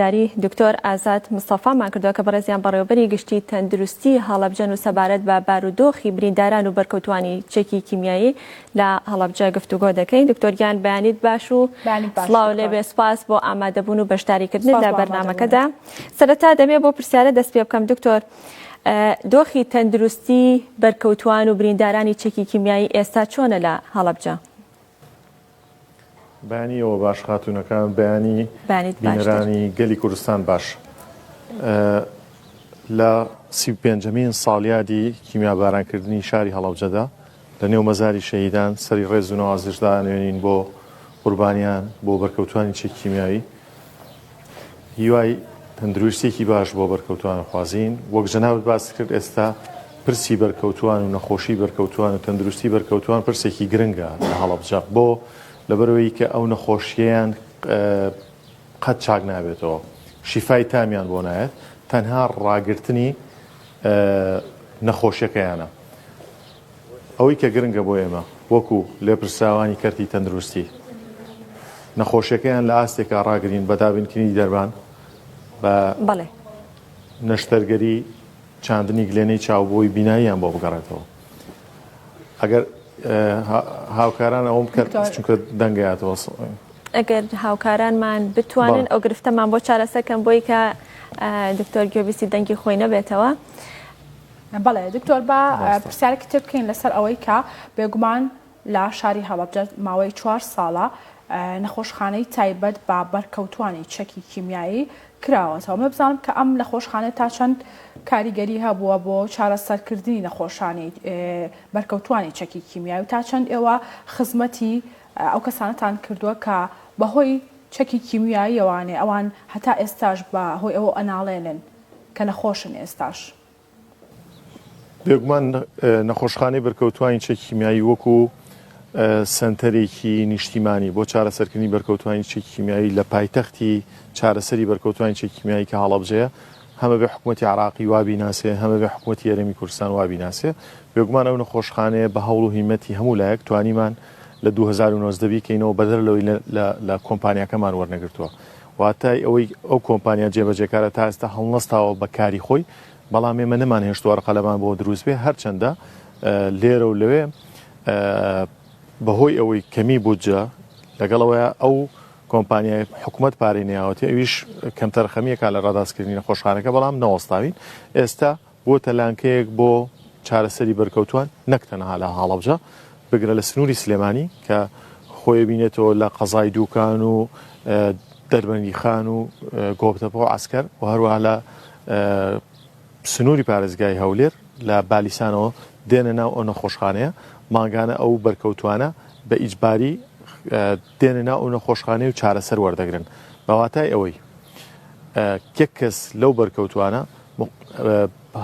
داری دکتۆر ئازاد مستەفامان کردووە کە بەڕێزیان بەڕێوەبەری گشتی تەندروستی هەڵەبجە و سەبارەت بە بارودۆخی برینداران و بەرکەوتوانی چەکی کیمیایی لە هەڵەبجە گفتوگۆ دەکەین. دکتۆریان بەیانیت باش و سڵاو لێبێ سپاس بۆ ئامادەبوون و بەشداریکردن لە بەرنامەکەدا. سەرەتا دەمێ بۆ پرسیارە دەست پێ بکەم دکتۆر، دۆخی تەندروستی بەرکەوتوان و بریندارانی چەکی کیمیایی ئێستا چۆنە لە هەڵەبجە؟ بەیانیەوە باش خاتونەکان، بەیانی بینەرانی گەلی کوردستان باش. لە 35مین ساڵیادی کیمیابارانکردنی شاری هەڵەبجەدا لە نێو مەزاری شەهیدان سەری ڕێز و نەوازشدا نوێنین بۆ قوربانیان بۆ بەرکەوتوانی چەکی کیمیایی. هیوای تەندروستێکی باش بۆ بەرکەوتوان خوازین. وەک جەنابەت باس کرد، ئێستا پرسی بەرکەوتوان و نەخۆشی بەرکەوتوان و تەندروستی بەرکەوتوان پرسێکی گرنگە لە هەڵەبجە، بۆ لەبەرەوەی کە ئەو نەخۆشییان قەت چاک نابێتەوە، شیفای تامیان بۆ نایێت، تەنها ڕاگررتنی نەخۆشیەکەیانە. ئەوەی کە گرنگە بۆ ئێمە وەکو لێپرساوانی کەرتی تەندروستی، نەخۆشیەکەیان لە ئاستێکا ڕاگرین بە دابینکردنی دەربان، بە نەشتەرگەری چاندنی گلێنەی چاوبۆی بیناییان بۆ بگەڕێتەوە. ئەگەر هاوکاران ئەوم کرد چونکە دەنگایەتەوە، ئەگەر هاوکارانمان بتوانن ئەو گرفتەمان بۆ چارەسەکەم بۆی کە دکتۆر گوێبیستی دەنگی خۆی نەبێتەوە. بەڵێ دکتۆر، بە پرسیارێکی تر بکەین لەسەر ئەوەی کە بێگومان لە شاری هەڵەبجە ماوەی 4 ساڵە نەخۆشخانەی تایبەت بە بەرکەوتوانی چەکی کیمیایی کراوەتەوە. مەبزانم کە ئەم نەخۆشخانە تا چەند کاریگەری هەبووە بۆ چارەسەرکردنی نەخۆشانی بەرکەوتوانی چەکی کیمیایی و تا چەند ئێوە خزمەتی ئەو کەسانتان کردووە کە بەهۆی چەکی کیمیایی ئەوانێ ئەوان هەتا ئێستاش بەهۆی ئەوە ئەناڵێنن کە نەخۆشن ئێستاش. بێگومان نەخۆشخانەی بەرکەوتوانی چەکی کیمیایی وەکو سنتەرێکی نیشتیمانی بۆ چارەسەرکردنی بەرکەوتوانی چەکی کیمیایی لە پایتەختی چارەسەری بەرکەوتوانی چەکی کیمیایی کە هەڵەبجەیە، هەمە بێ حکوومەتی عراقی وابی ناسێ، هەمە بێ حکوومەتی یەرێمی کوردستان وابی ناسێ. بێگومان ئەو نەخۆشخانەیە بە هەوڵ و هیمەتی هەموو لایەک توانیمان لە 2019 بکەینەوە بەدەرلەوەی لە کۆمپانیاکەمان وەرنەگرتووە. واتای ئەوەی ئەو کۆمپانیا جێبەجێکارە تا ئێستا هەڵنەستاوە بە کاری خۆی، بەڵام ئێمە نەمان هێشتووە ڕقەلەمان بۆ دروست بێ. هەرچەندە لێرە و لەوێ بەهۆی ئەوەی کەمی بودجە لەگەڵەوەیە ئەو کۆمپانیای حکوومەت پارەی نەیاوەتی، ئەویش کەمتەر خەمیەکە لە ڕاداستکردنی نەخۆشخانەکە، بەڵام نەوەستاوین. ئێستا بۆ تەلانکەیەک بۆ چارەسەری بەرکەوتوان نەک تەنها لە هەڵەبجە، بگرە لە سنووری سلێمانی کە خۆی بینێتەوە لە قەزای دووکان و دەربەندی خان و گۆبتەپۆ و عسکەر، و هەروەها لە سنووری پارێزگای هەولێر لە بالیسانەوە دێنە ناو ئەو نەخۆشخانەیە. ماگانە ئەو بەرکەوتوانە بە ئیجباری دێنە ناو ئەو نەخۆشخانەی و چارەسەر وەردەگرن. بەواتای ئەوەی کێک کەس لەو بەرکەوتوانە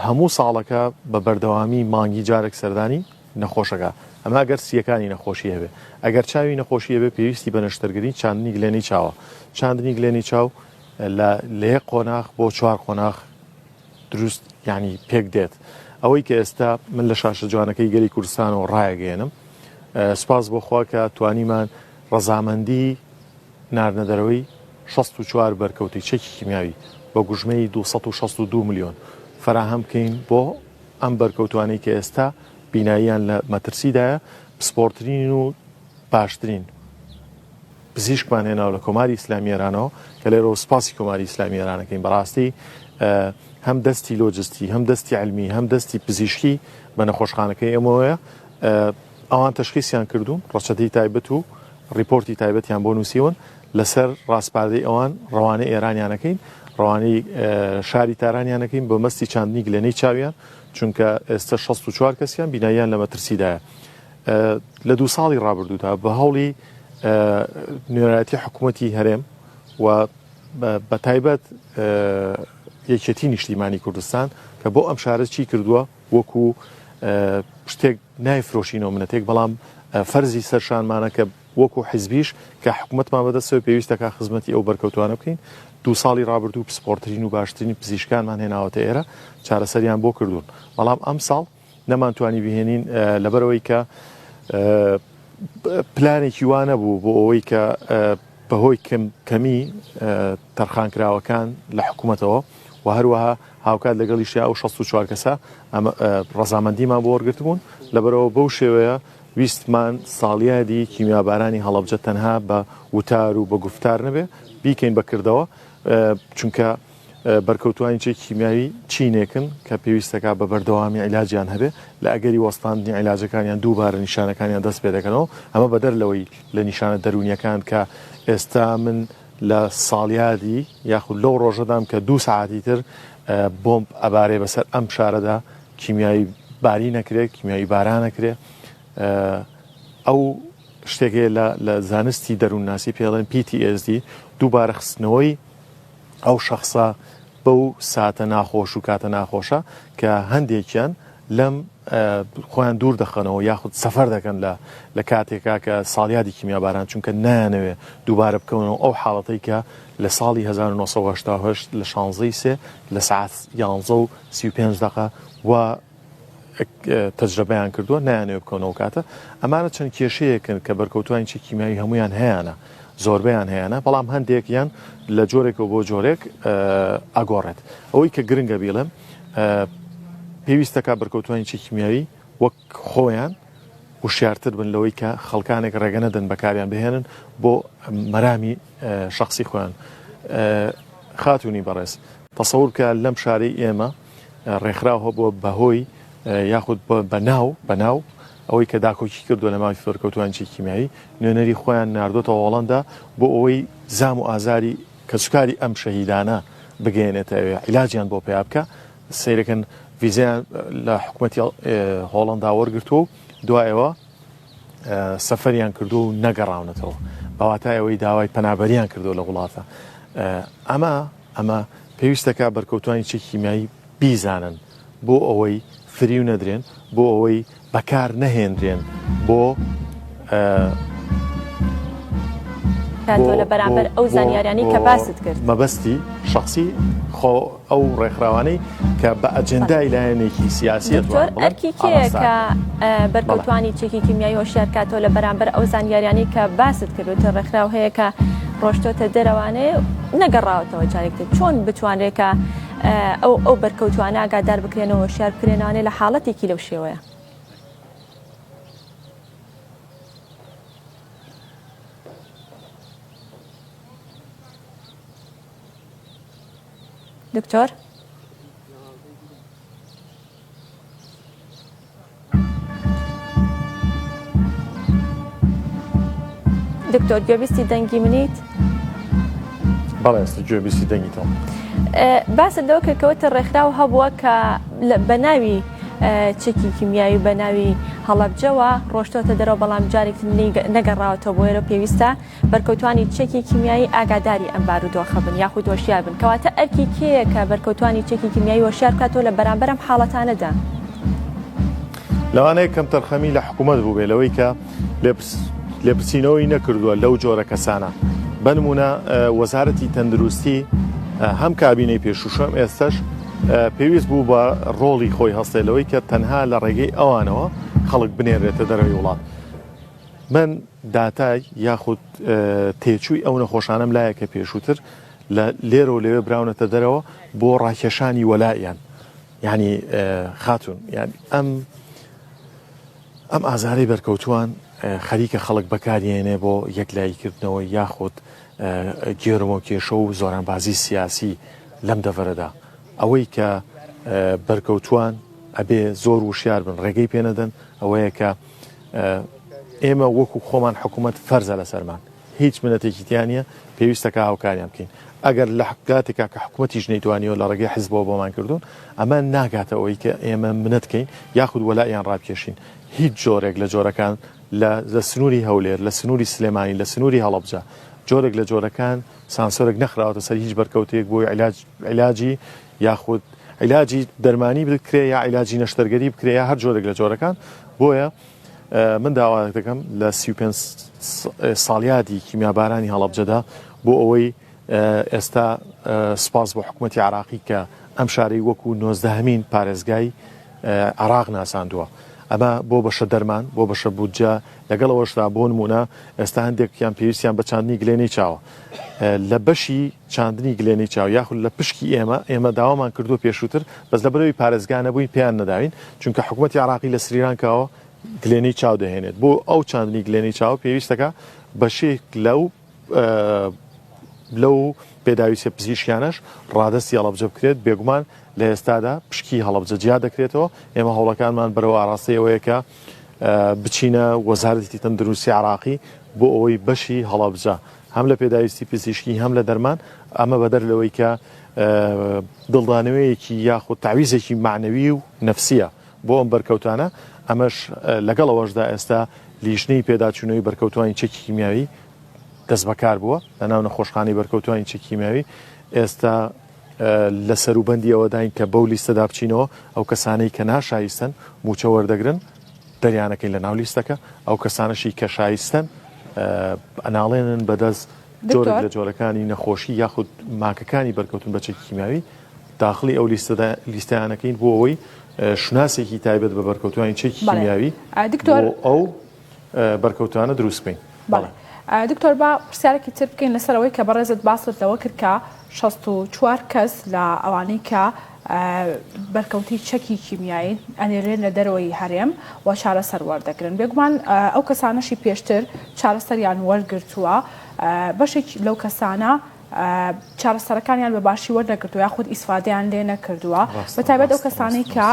هەموو ساڵەکە بە بەردەوامی مانگی جارێک سەردانی نەخۆشەکە، ئەمە ئەگەر سیەکانی نەخۆشی هەبێ. ئەگەر چاوی نەخۆشی هەبێ پێویستی بە نەشتەرگەری چاندنی گلێنەی چاوە. چاندنی گلێنی چاو لە 1 قۆناغ بۆ 4 قۆناغ دروست یعنی پێک دێت. ئەوەی کە ئێستا من لە شاشە جوانەکەی گەلی کوردستانەوە ڕایەگەێنم، سپاس بۆخوا کە توانیمان ڕەزامەندی ناردنەدەرەوەی 64 بەرکەوتی چەکی کیمیاوی بە گوژمەی 262 ملیۆن فراهەم بکەین بۆ ئەم بەرکەوتوانەی کە ئێستا بیناییان لە مەترسیدایە. پسپۆرترین و باشترین پزیشکمان هێناو لە کۆماری ئیسلامی ئێرانەوە کە لێرەوە سپاسی کۆماری ئیسلامی ئێرانەکەین. بەڕاستی هەم دەستی لۆجستی، هەم دەستی علمی، هەم دەستی پزیشکی بە نەخۆشخانەکەی ئەمەوەیە. ئەوان تەشخیصیان کردوون، ڕەچەتەی تایبەت و ڕیپۆرتی تایبەتیان بۆ نووسیون لەسەر ڕاستپاردەی ئەوان ڕەوانەی ئێرانیانەکەین، ڕەوانەی شاری تارانیانەکەین بە مەستی چاندنی گلێنەی چاویان، چونکە ئێستا 64 کەسیان بیناییان لە مەترسیدایە. لە 2 ساڵی ڕابردوودا بە هەوڵی نوێنەتی حکوومەتی هەرێم و بە تایبەت یەکێتی نیشتیمانی کوردستان کە بۆ ئەم شارە چی کردووە، وەکو شتێک نایفرۆشینەوە منەتێک، بەڵام فەرزی سەرشانمانە کە وەکو حیزبیش کە حکوومەتمان بەدەستەوە پێویستەکە خزمەتی ئەو بەرکەوتوانە بکەین. 2 ساڵی ڕابردوو پسپۆرترین و باشترین پزیشکانمان هێناوەتە ئێرە، چارەسەریان بۆ کردوون. بەڵام ئەم ساڵ نەمانتوانی بهێنین لەبەرەوەی کە پلانێکی وانە بوو بۆ ئەوەی کە بەهۆی کەمی تەرخانکراوەکان لە حکوومەتەوە و هەروەها هاوکات لەگەڵی شیا و 64 کەسە ڕەزامەندیمان بۆ وەرگرت بوون لەبەرەوە بەو شێوەیە ویستمان ساڵیادی کیمیابارانی هەڵەبجە تەنها بە وتار و بە گفتار نەبێ بیکەین بەکردەوە چونکە بەرکەوتوانی چێکی کیمیاوی چینێکن کە پێویستەکە بە بەردەوامی عیلاجیان هەبێ لە ئەگەری وەستاندنی عیلاجەکانیان دووبارە نیشانەکانیان دەست پێ دەکەنەوە ئەمە بەدەر لەوەی لە نیشانە دەرونیەکان کە ئێستا من لە ساڵیادی یاخود لەو ڕۆژەدام کە 2 ساعتی تر بۆمب ئەبارێ بەسەر ئەم شارەدا کیمیایی باری نەکرێت کیمیایی باران نەکرێت ئەو شتێکێ لە زانستی دەروونناسی پێڵێن PTSD دووبارە خستنەوەی ئەو شخصە بەو ساتە ناخۆش و کاتە ناخۆشە کە هەندێکیان لەم خۆیان دوور دەخەنەوە یاخود سەفەر دەکەن لە کاتێکا کە ساڵیادی کیمیاباران چونکە نایانەوێ دووبارە بکەونەوە ئەو حاڵەتەی کە لە ساڵی 1970 لە 16 لە ساعت 11:35 و تەجربەیان کردووە نایانەوێ بکەونەوە کاتە ئەمانە چەند کێشەیەکن کە بەرکەوتوانی چی کیمیایی هەمویان هەیەە زۆربیان هەیەە بەڵام هەندێکیان لە جۆرێکەوە بۆ جۆرێک ئەگۆڕێت ئەوەی کە گرنگە بیڵم پێویستەکە بەرکەوتوانی چی کیمیایی وەک خۆیان وشیارتر بن لەوەی کە خەڵکانێک ڕێگە نەدەن بەکاریان بهێنن بۆ مەرامی شخصی خۆیان خاتونی بەڕێز تەسەور کە لەم شارەی ئێمە ڕێکخراوە بۆ بەهۆی یاخود بەناو ئەوەی کە داکۆکی کردو لە ماوەی بەرکەوتوانی چی کیمیایی نوێنەری خۆیان ناردۆتەوە وەڵەندا بۆ ئەوەی زام و ئازاری کەسوکاری ئەم شەهیدانە بگەێنێتەوێ عیلاجیان بۆ پێیا بکە سیرەکەن ڤیزیان لە حکوومەتی هۆڵەندا وەرگرتووە و دوایەوە سەفەریان کردو و نەگەڕاونەتەوە بەواتای ئەوەی داوای پەنابەریان کردو لە وڵاتە ئەمە پێویستەکە بەرکەوتوانی چی کیمیایی بیزانن بۆ ئەوەی فریو نەدرێن بۆ ئەوەی بەکار نەهێنرێن بۆ کاتۆ لە بەرامبەر ئەو زانیاریانی کە باست کرد مەبەستی شخصی خۆ ئەو ڕێکخراوانەی کە بە ئەجندای لایەنێکی سیاسیەت ئەرکی کێیە کە بەرکەوتوانی چێکی کیمیایی هۆشیار کاتۆ لە بەرامبەر ئەو زانیاریانی کە باست کردوتە ڕێکخراو هەیە کە ڕۆشتۆتە دەرەوانەیە نەگەڕاوەتەوە جارێکتر چۆن بتوانرێکە ئەو بەرکەوتوانە ئاگادار بکرێنەوە هۆشیار بکرێنانێ لە حاڵەتێکی لەو شێوەیە دکتۆر دکتۆر گوێبیستی دەنگی منیت بەڵێستی گوێبیستی دەنگیتەوە باست لەوە کردکەوتە ڕێکخراو هەبووە کە بە ناوی چێکی کیمیایی بە ناوی هەڵەبجەوە ڕۆشتۆتە دەرەوە بەڵام جارێک نەگەڕاوەتەوە بۆ ئێرە پێویستە بەرکەوتوانی چێکی کیمیایی ئاگاداری ئەم بارودۆخە بن یاخود هۆشیار بن کەواتە ئەرکی کێیە کە بەرکەوتوانی چێکی کیمیایی هۆشیار بکاتەوە لە بەرامبەر ئەم حاڵەتانەدا لەوانەیە کەم تەرخەمی لە حکوومەت بوو بێ لەوەی کە لێپرسینەوەی نەکردووە لەو جۆرە کەسانە بنمونە وەزارەتی تەندروستی هەم کابینەی پێشوشەم ئێستش پێویست بوو بە ڕۆڵی خۆی هەستێلەوەی کە تەنها لە ڕێگەی ئەوانەوە خەڵک بنێرێتە دەرەوەی وڵات من داتای یاخود تێچووی ئەو نەخۆشانم لایە کە پێشووتر لە لێرە و لەوێ براونەتە دەرەوە بۆ ڕاکێشانی وەلایەن یعنی خاتون یعنی ئەم ئازارەی بەرکەوتووان خەریکە خەڵک بەکارێنێ بۆ یەکلاییکردنەوە یاخود گێرمەوە کێشە و زۆرانبازی سیاسی لەم دەڤەرەدا ئەوەی کە بەرکەوتوان ئەبێ زۆر وشیار بن ڕێگەی پێنەدەن ئەوەیە کە ئێمە وەکو خۆمان حکوومەت فەرزە لەسەرمان هیچ منەتێکی تیانە پێویستەکە هاوکاریان بکەین ئەگەر لە حکاتێکا کە حکوومەتیش نەیتوانیەوە لە ڕێگەی حیزبەوە بۆمان کردوون ئەمە ناگاتە ئەوەی کە ئێمە منەتکەین یاخود وەلایان ڕابکێشین هیچ جۆرێک لە جۆرەکان لە سنووری هەولێر لە سنووری سلێمانی لە سنووری هەڵەبجە جۆرێک لە جۆرەکان سانسۆرێک نەخراوەتە سەر هیچ بەرکەوتێک بۆی عیلاجی یاخود عیلاجی دەرمانی بکرێ یا عیلاجی نەشتەرگەری بکرێ یا هەر جۆرێک لە جۆرەکان بۆیە من داوا دەکەم لە 35 ساڵیادی کیمیابارانی هەڵەبجەدا بۆ ئەوەی ئێستا سپاس بۆ حکوومەتی عراقی کە ئەم شارەی وەکو 19هەمین پارێزگای عراق ناساندووە ئەمە بۆ بەشە دەرمان بۆ بەشە بودجە لەگەڵەوەشدا بۆ نمونە ئێستا هەندێکیان پێویستیان بە چاندنی گلێنەی چاوە لە بەشی چاندنی گلێنەی چاو یاخود لە پشکی ئێمە داوامان کردو پێشووتر بەس لە بەرەوەی پارێزگانە بووی پێیان نەداوین چونکە حکوومەتی عراقی لە سریلانکاوە گلێنەی چاو دەهێنێت بۆ ئەو چاندنی گلێنەی چاو پێویستەکە بەشێک لەو پێداویستە پزیشکیانەش ڕادستی هەڵەبجە بکرێت بێگومان لە ئێستادا پشکی هەڵەبجە جیا دەکرێتەوە ئێمە هەوڵەکانمان بەرەوە ئاراستەیەوەیە کە بچینە وەزارەتی تەندروستی عراقی بۆ ئەوەی بەشی هەڵەبجە هەم لە پێداویستی پزیشکی هەم لە دەرمان ئەمە بەدەر لەوەی کە دڵدانەوەیەکی یاخود تعویزێکی معنەوی و نەفسیە بۆ ئەم بەرکەوتانە ئەمەش لەگەڵەوەشدا ئێستا لیژنەی پێداچوونەوەی بەرکەوتوانی چەکی کیمیاوی دەست بەکار بووە لە ناو نەخۆشخانەی بەرکەوتوانی چەکی کیمیاوی ئێستا لە سەروبەندی ئەوەداین کە بەو لیستەدا بچینەوە ئەو کەسانەی کە ناشایستن موچە وەردەگرن دەریانەکەی لە ناو لیستەکە ئەو کەسانەشی کە شایستن ئەناڵێنن بەدەست جۆرێک لە جۆرەکانی نەخۆشی یاخود ماکەکانی بەرکەوتن بە چەکی کیمیاوی داخلی ئەو لیستەیانەکەین بۆ ئەوەی شناسێکی تایبەت بە بەرکەوتوانی چەکی کیمیاوی بۆ ئەو بەرکەوتانە دروست بکەین. دکتۆر با پرسیارێکی تر بکەین لەسەرەوەی کە بەڕێزت باست لەوە کرد کە 64 کەس لە ئەوانەی کە بەرکەوتی چەکی کیمیایی ئەنێرێن لە دەرەوەی هەرێم و چارەسەر وەردەگرن بێگومان ئەو کەسانەشی پێشتر چارەسەریان وەرگرتووە بەشێک لەو کەسانە چارەسەرەکانیان بە باشی وەردەگرتووە یاخود ئیسفادەیان لێ نەکردووە بەتایبەت ئەو کەسانەی کە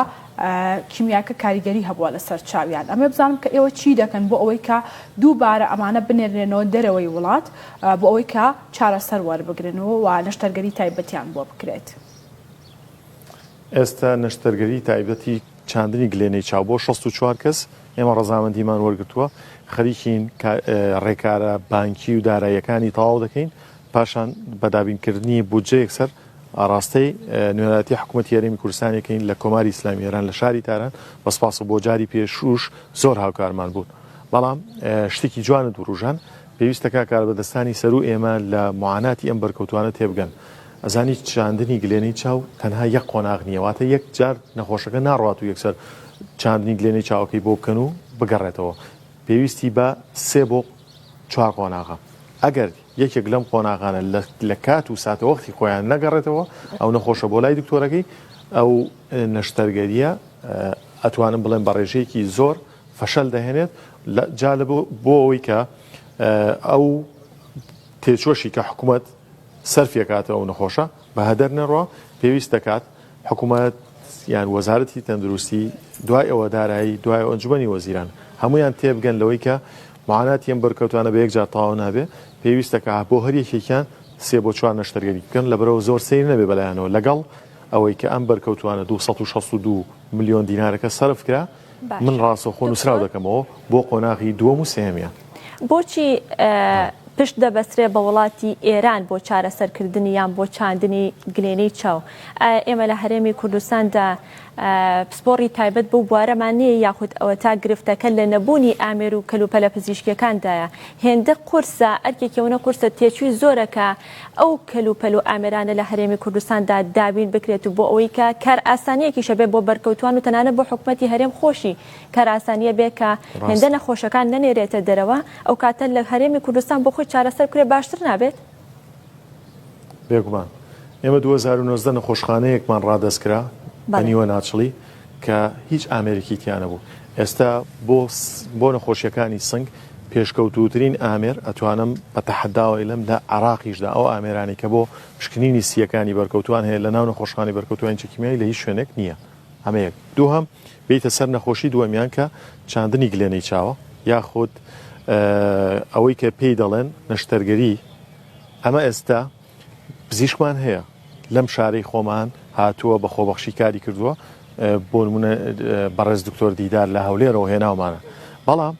کیمیاکە کاریگەری هەبووە لەسەر چاویان ئەمە بزانم کە ئێوە چی دەکەن بۆ ئەوەی کە دووبارە ئەمانە بنێرێنەوە دەرەوەی وڵات بۆ ئەوەی کە چارەسەر وەربگرنەوە و نەشتەرگەری تایبەتیان بۆ بکرێت. ئێستا نەشتەرگەری تایبەتی چاندنی گلێنەی چاو بۆ 64 کەس ئێمە ڕەزامەندیمان وەرگرتووە خەریکین ڕێکارە بانکی و داراییەکانی تەواو دەکەین پاشان بەدابینکردنی بودجە یەکسەر ئاراستەی نوێنەتی حکوومەتی هەرێمی کوردستانەکەین لە کۆماری ئیسلامی ئێران لە شاری تاران بەسپاس بۆ جاری پێشوش زۆر هاوکارمان بوون بەڵام شتێکی جوانت وروژان پێویستەکە کاربەدەستانی سەر و ئێمە لە معاناتی ئەم بەرکەوتوانە تێبگەن ئەزانی چاندنی گلێنەی چاو تەنها یەک قۆناغ نییە واتە یەک جار نەخۆشەکە ناڕات و یەکسەر چاندنی گلێنەی چاوەکەی بۆ بکەن و بگەڕێتەوە پێویستی بە 3 بۆ 4 قۆناغە ئەگەر یەکێک لەم قۆناغانە لە کات و ساتە وەختی خۆیان نەگەڕێتەوە ئەو نەخۆشە بۆ لای دکتۆرەکەی ئەو نەشتەرگەریە ئەتوانم بڵێن بە ڕێژەیەکی زۆر فەشەل دەهێنێت جالب بۆ ئەوەی کە ئەو تێچۆشی کە حکوومەت سەرفیەکاتەوە ئەو نەخۆشە بە هەدەر نەڕوە پێویست دەکات حکوومەت یان وەزارەتی تەندروستی دوای ئەوە دارایی دوای ئەنجومەنی وەزیران هەمویان تێبگەن لەوەی کە معاناتی ئەم بەرکەوتانە بە یەکجار تەواو نابێ پێویستەکە بۆ هەر یەکێکیان 3 بۆ 4 نەشتەرگەری بکەن لەبەرەوە زۆر سیر نەبێ بەلایەنەوە لەگەڵ ئەوەی کە ئەم بەرکەوتوانە 262 ملیۆن دینارەکە سەرف کرا من ڕاستەوخۆ نووسراو دەکەمەوە بۆ قۆناغی دووەم و سێمیان. بۆچی پشت دەبەسترێ بە وڵاتی ئێران بۆ چارەسەرکردنی یان بۆ چاندنی گلێنەی چاو ئێمە لە هەرێمی کوردستاندا پسپۆڕی تایبەت بۆ بوارەمان نییە یاخود ئەوە تا گرفتەکە لە نەبوونی ئامێر و کەلوپەلە پزیشکیەکاندایە هێندە قورسە ئەرکێکەوەنە قورسە تێچووی زۆرەکە ئەو کەلوپەل و ئامێرانە لە هەرێمی کوردستاندا دابین بکرێت و بۆ ئەوەی کە کار ئاسانیەکی شەبێ بۆ بەرکەوتوان و تەنانە بۆ حکوومەتی هەرێم خۆشی کار ئاسانیە بێ کە هێندە نەخۆشەکان نەنێرێتە دەرەوە ئەو کاتە لە هەرێمی کوردستان بۆ خۆی چارەسەر کرێ باشتر نابێت بێگومان ئێمە 2019 نەخۆشخانەیەکمان ڕادەستکرا بەنیوە ناچڵی کە هیچ ئامێرێکی تیانە بوو ئێستا بۆ نەخۆشیەکانی سنگ پێشکەوتوترین ئامێر ئەتوانم بە تەحەداوە لەم لە عراقیشدا ئەو ئامێرانی کە بۆ پشکنینی سیەکانی بەرکەوتوان هەیە لە ناو نەخۆشخانەی بەرکەوتوانی چەکیمیایی لە هیچ شوێنێک نییە هەمەیەک دووهەم بیتە سەر نەخۆشی دووەمیان کە چاندنی گلێنەی چاوە یاخود ئەوەی کە پێی دەڵێن نەشتەرگەری ئەمە ئێستا پزیشکمان هەیە لەم شارەی خۆمان هاتووە بە خۆبەخشی کاری کردووە بۆ نمونە بەڕێز دکتۆر دیدار لە هەولێرەوە هێناومانە بەڵام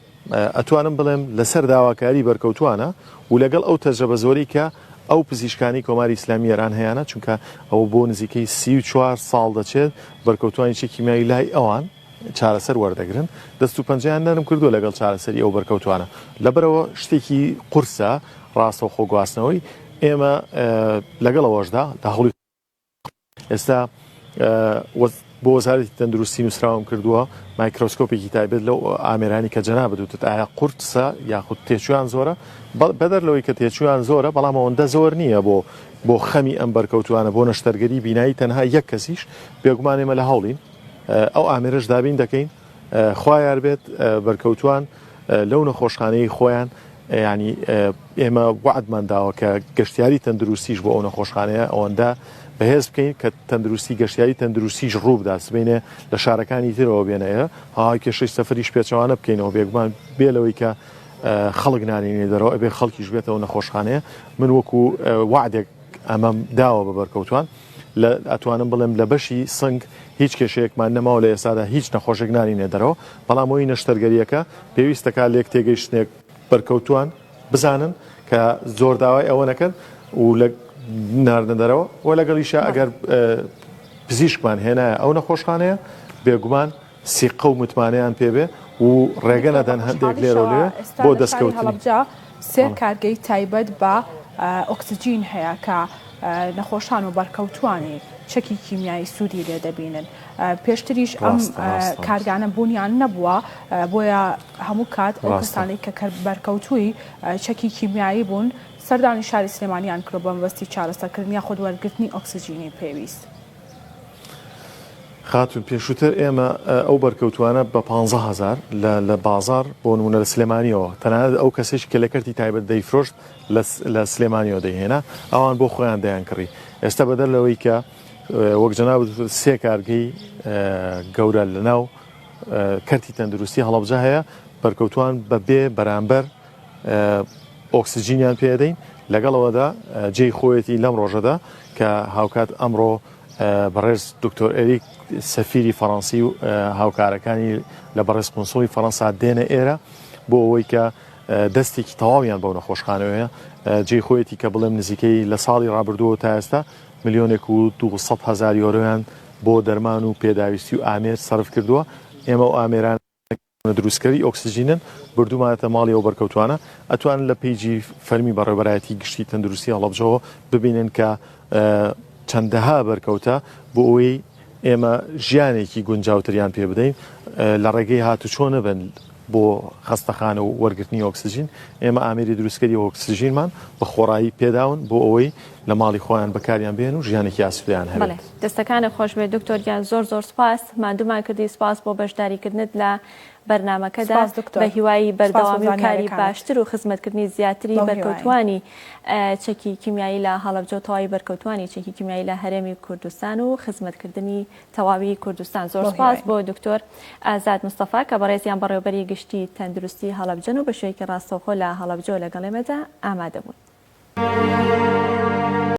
ئەتوانم بڵێم لەسەر داواکاری بەرکەوتوانە و لەگەڵ ئەو تەجربە زۆری کە ئەو پزیشکانی کۆماری ئیسلامی ئێران هەیەە چونکە ئەو بۆ نزیکەی 34 ساڵ دەچێت بەرکەوتوانی چەکیمیایی لای ئەوان چارەسەر وەردەگرن دەست و پەنجەیان نەرم کردو لەگەڵ چارەسەری ئەو بەرکەوتوانە لەبەرەوە شتێکی قورسە ڕاستە خۆ گواستنەوەی ئێمە لەگەڵەوەشدا داهڵی ئێستا بۆ وەزارەتی تەندروستی نووسراوم کردووە مایکرۆسکۆپێکی تایبەت لەو ئامێرانی کە جەنابەت وتت ئایا قورتسە یاخود تێچویان زۆرە بەدەر لەوەی کە تێچویان زۆرە بەڵام ئەوەندە زۆر نییە بۆ خەمی ئەم بەرکەوتوانە بۆ نەشتەرگەری بینایی تەنها یەک کەسیش بێگومان ئێمە لە هەوڵین ئەو ئامێرەش دابین دەکەین خوا یار بێت بەرکەوتوان لەو نەخۆشخانەی خۆیان ینی ئێمە وعدمان داوە کە گەشتیاری تەندروستیش بۆ ئەو نەخۆشخانەیە ئەوەندە بەهێز بکەین کە تەندروستی گەشتیاری تەندروستیش ڕوو بدات سبینێ لە شارەکانی ترەوە بێنەیە های کێشەی سەفریش پێچەوانە بکەینەوە بێگومان بێ لەوەی کە خەڵک نانێنێ دەرەوە ئەبێ خەڵکیش بێتەوە نەخۆشخانەیە من وەکو وعدێک ئەمەم داوە بە بەرکەوتوان ئەتوانم بڵێم لە بەشی سنگ هیچ کێشەیەکمان نەماوە لە ئێسادا هیچ نەخۆشێک نانینێ دەرەوە بەڵام ئەوی نەشتەرگەریەکە پێویستەکە لێک تێگەیشتنێک بەرکەوتوان بزانن کە زۆر داوای ئەوە نەکەن و لە ناردن دەرەوە و لەگەڵیشە ئەگەر پزیشکمان هێنایە ئەو نەخۆشخانەیە بێگومان سیقە و متمانەیان پێبێ و ڕێگە نەدەن هەندێک لێرە لێ بۆ دەستکەوتنی سێ کارگەی تایبەت بە ئۆکسجین هەیە کە نەخۆشان و بەرکەوتوانی چەکی کیمیایی سوودی لێ دەبینن پێشتریش ئەم کارگانە بوونیان نەبووە بۆیە هەموو کات ئەو کەسانی کە بەرکەوتووی چەکی کیمیایی بوون سەردانی شاری سلێمانیان کرد بە مەبەستی چارەسەرکردنی خۆ وەرگرتنی ئۆکسجینی پێویست خاتون پێشووتر ئێمە ئەو بەرکەوتوانە بە 15,000 لە بازار بۆ نمونە لە سلێمانیەوە تەنانەت ئەو کەسێک کە لە کەرتی تایبەت دەیفرۆشت لە سلێمانیەوە دەیهێنا ئەوان بۆ خۆیان دەیان کڕی ئێستا بەدەر لەوەی کە وەک جەنابەت سێ کارگەی گەورە لەناو کەرتی تەندروستی هەڵەبجە هەیە بەرکەوتوان بەبێ بەرامبەر ئۆکسجینیان پێدەین لەگەڵەوەدا جێی خۆیەتی لەم ڕۆژەدا کە هاوکات ئەمڕۆ بەڕێز دکتۆر ئەریک سەفیری فەڕەنسی و هاوکارەکانی لە بەڕێز قونسڵی فەڕەنسا دێنە ئێرە بۆ ئەوەی کە دەستێکی تەواویان بەو نەخۆشخانەوەیە جێی خۆیەتی کە بڵێم نزیکەی لە ساڵی ڕابردووە تا ئێستا 1,200,000 یۆرۆیان بۆ دەرمان و پێداویستی و ئامێر سەرف کردووە ئێمە و ئامێران دروستکەری ئۆکسجینن بردومانێتە ماڵی ئەو بەرکەوتوانە ئەتوان لە پیجی فەرمی بەڕێوەبەرایەتی گشتی تەندروستی هەڵەبجەوە ببینن کە چەندەها بەرکەوتە بۆ ئەوەی ئێمە ژیانێکی گونجاوتریان پێ بدەین لە ڕێگەی هاتوچۆ نەبن بۆ خەستەخانە و وەرگرتنی ئۆکسجین ئێمە ئامێری دروستکەری ئۆکسجینمان بە خۆڕایی پێداون بۆ ئەوەی لە ماڵی خۆیان بەکاریان بێن و ژیانێکی ئاسوودیان هەبێت. دەستەکانە خۆش بێت دکتۆریان زۆر سپاس مادومان کردی سپاس بۆ بەشداریکردنت لە بەرنامەکەدا بە هیوای بەردەوامی و کاری باشتر و خزمەتکردنی زیاتری بەرکەوتوانی چەکی کیمیایی لە هەڵەبجە تەواوی بەرکەوتوانی چەکی کیمیایی لە هەرێمی کوردستان و خزمەتکردنی تەواوی کوردستان زۆر سپاس بۆ دکتۆر ئازاد مستەفا کە بەڕێزیان بەڕێوەبەری گشتی تەندروستی هەڵەبجەن و بە شوەیەکی ڕاستەوخۆ لە هەڵەبجە لەگەڵ ئێمەدا ئامادە بوون.